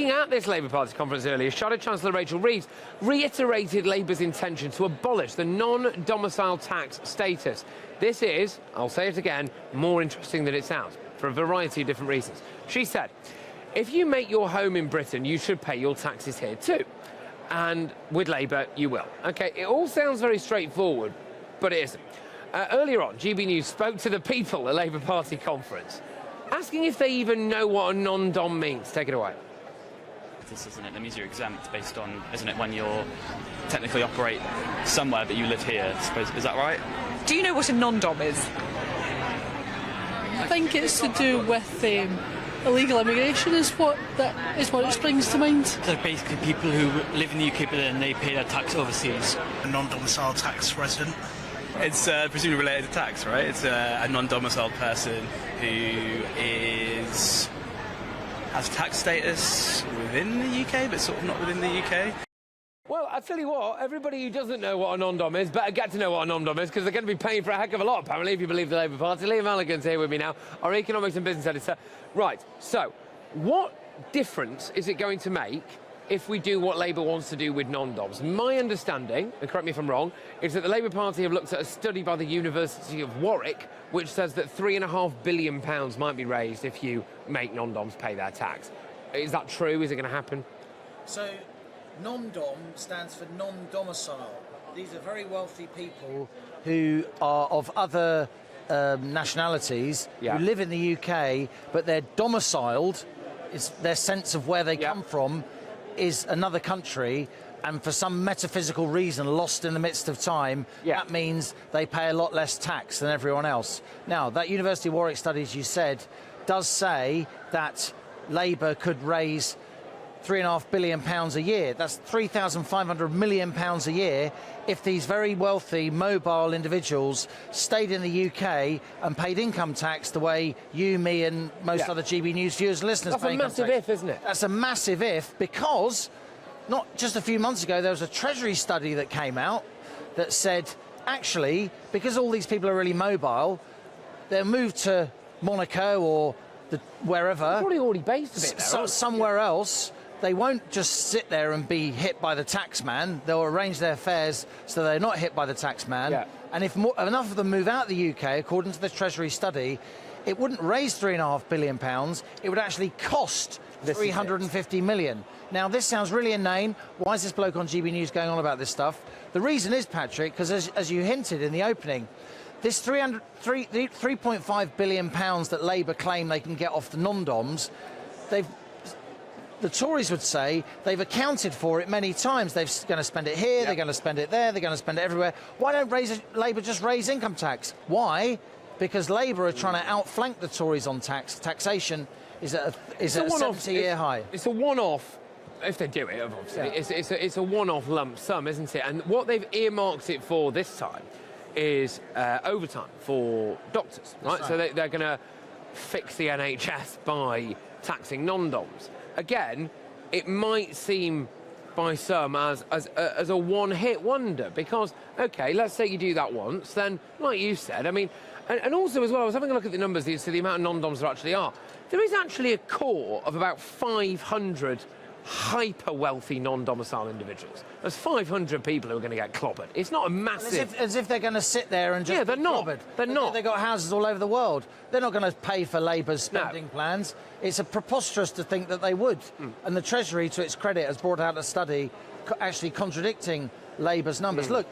Speaking at this Labour Party conference earlier, Shadow Chancellor Rachel Reeves reiterated Labour's intention to abolish the non-domicile tax status. This is, I'll say it again, more interesting than it sounds, for a variety of different reasons. She said, if you make your home in Britain, you should pay your taxes here too. And with Labour, you will. OK, it all sounds very straightforward, but it isn't. Earlier on, GB News spoke to the people at Labour Party conference, asking if they even know what a non-dom means. Take it away. This, isn't it? That means you're exempt based on, isn't it, when you're technically operate somewhere but you live here, I suppose. Is that right? Do you know what a non-dom is? I think it's to do with illegal immigration is what it springs to mind. They're basically people who live in the UK but then they pay their tax overseas. A non-domicile tax resident. It's presumably related to tax, right? It's a non-domiciled person who has tax status within the UK, but sort of not within the UK. Well, I'll tell you what, everybody who doesn't know what a non-dom is better get to know what a non-dom is, because they're going to be paying for a heck of a lot, apparently, if you believe the Labour Party. Liam Halligan's here with me now, our economics and business editor. Right, so what difference is it going to make if we do what Labour wants to do with non-doms? My understanding, and correct me if I'm wrong, is that the Labour Party have looked at a study by the University of Warwick which says that £3.5 billion might be raised if you make non-doms pay their tax. Is that true? Is it going to happen? So, non-dom stands for non-domicile. These are very wealthy people who are of other nationalities who live in the UK, but they're domiciled, is their sense of where they come from is another country, and for some metaphysical reason lost in the midst of time, that means they pay a lot less tax than everyone else. Now, that University of Warwick study, as you said, does say that Labour could raise £3.5 billion a year. That's £3,500 million a year if these very wealthy, mobile individuals stayed in the UK and paid income tax the way you, me and most other GB News viewers and listeners pay income tax. That's a massive if, isn't it? That's a massive if, because not just a few months ago there was a Treasury study that came out that said, actually, because all these people are really mobile, they'll move to Monaco or wherever. They're probably already based a bit there, somewhere else. They won't just sit there and be hit by the tax man. They'll arrange their fares so they're not hit by the tax man. And if enough of them move out of the UK, according to the Treasury study, it wouldn't raise £3.5 billion. It would actually cost £350 million. Now, this sounds really inane. Why is this bloke on GB News going on about this stuff? The reason is, Patrick, because as you hinted in the opening, this £3.5 billion that Labour claim they can get off the non-doms, the Tories would say they've accounted for it many times. They're going to spend it here, they're going to spend it there, they're going to spend it everywhere. Why don't Labour just raise income tax? Why? Because Labour are trying to outflank the Tories on taxation. Is at a 70-year high. It's a one-off, if they do it, obviously. It's a one-off lump sum, isn't it? And what they've earmarked it for this time is overtime for doctors, right? So they're going to fix the NHS by taxing non-doms. Again, it might seem by some as a one-hit wonder, because, OK, let's say you do that once, then, like you said, I mean, and also as well, I was having a look at the numbers to see the amount of non-doms there actually are. There is actually a core of about 500 hyper-wealthy non-domicile individuals. There's 500 people who are going to get clobbered. It's not a massive... As if they're going to sit there and just they're not. clobbered. They're not. They've got houses all over the world. They're not going to pay for Labour's spending plans. It's preposterous to think that they would. And the Treasury, to its credit, has brought out a study actually contradicting Labour's numbers. Look,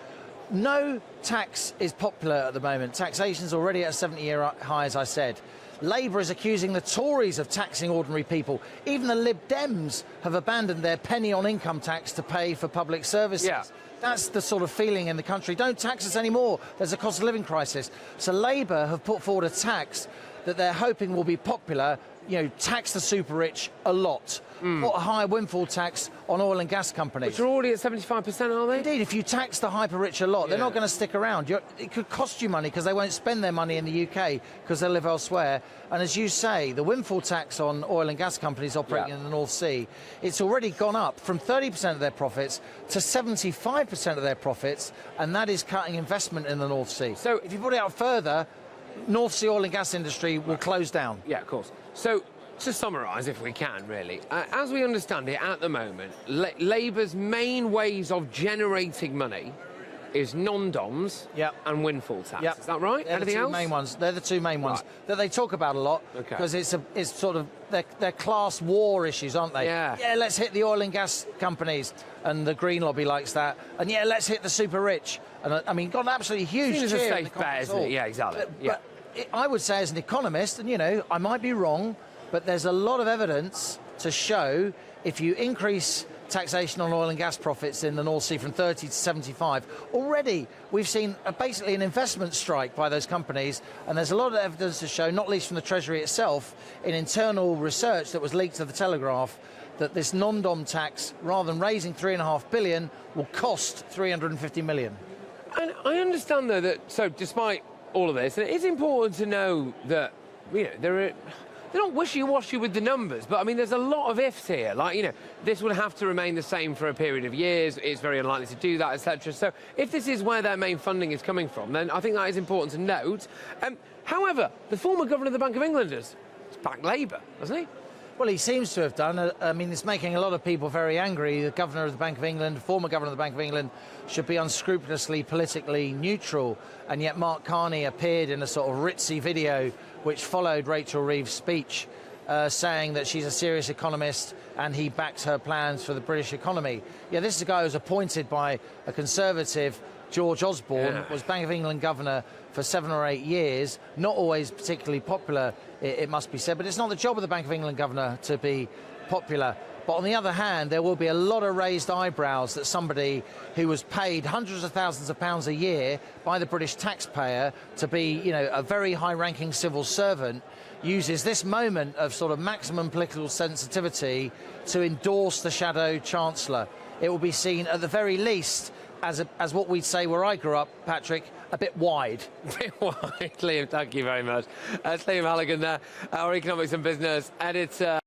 no tax is popular at the moment. Taxation's already at a 70-year high, as I said. Labour is accusing the Tories of taxing ordinary people. Even the Lib Dems have abandoned their penny on income tax to pay for public services. That's the sort of feeling in the country. Don't tax us anymore. There's a cost of living crisis. So Labour have put forward a tax that they're hoping will be popular. You know, tax the super rich a lot. Put a higher windfall tax on oil and gas companies. Which are already at 75%, are they? Indeed, if you tax the hyper-rich a lot, they're not going to stick around. It could cost you money because they won't spend their money in the UK because they live elsewhere. And as you say, the windfall tax on oil and gas companies operating in the North Sea, it's already gone up from 30% of their profits to 75% of their profits, and that is cutting investment in the North Sea. So if you put it out further, North Sea oil and gas industry will close down. Yeah, of course. So to summarise, if we can, really, as we understand it at the moment, Labour's main ways of generating money is non-doms and windfall tax. Is that right? Anything else? Main ones. They're the two main ones that they talk about a lot because it's sort of they're class war issues, aren't they? Yeah, let's hit the oil and gas companies, and the Green lobby likes that. And let's hit the super rich. And I mean, got an absolutely huge Seen as cheer a in safe the bet, isn't it? Yeah, exactly. But I would say, as an economist, and I might be wrong, but there's a lot of evidence to show if you increase taxation on oil and gas profits in the North Sea from 30 to 75. Already, we've seen basically an investment strike by those companies, and there's a lot of evidence to show, not least from the Treasury itself, in internal research that was leaked to the Telegraph, that this non-dom tax, rather than raising $3.5 billion, will cost $350 million. And I understand, though, that so despite all of this, it's important to know that they're not wishy-washy with the numbers, but I mean, there's a lot of ifs here. Like, this would have to remain the same for a period of years. It's very unlikely to do that, etc. So if this is where their main funding is coming from, then I think that is important to note. However, the former governor of the Bank of England has backed Labour, hasn't he? Well, he seems to have done. I mean, it's making a lot of people very angry. The governor of the Bank of England, former governor of the Bank of England, should be unscrupulously politically neutral. And yet Mark Carney appeared in a sort of ritzy video which followed Rachel Reeves' speech, saying that she's a serious economist and he backs her plans for the British economy. Yeah, this is a guy who was appointed by a Conservative, George Osborne, was Bank of England governor for 7 or 8 years, not always particularly popular, it must be said, but it's not the job of the Bank of England governor to be popular. But on the other hand, there will be a lot of raised eyebrows that somebody who was paid hundreds of thousands of pounds a year by the British taxpayer to be, a very high-ranking civil servant uses this moment of sort of maximum political sensitivity to endorse the shadow chancellor. It will be seen, at the very least, as what we'd say where I grew up, Patrick, a bit wide. A bit wide, Liam, thank you very much. That's Liam Halligan there, our economics and business editor.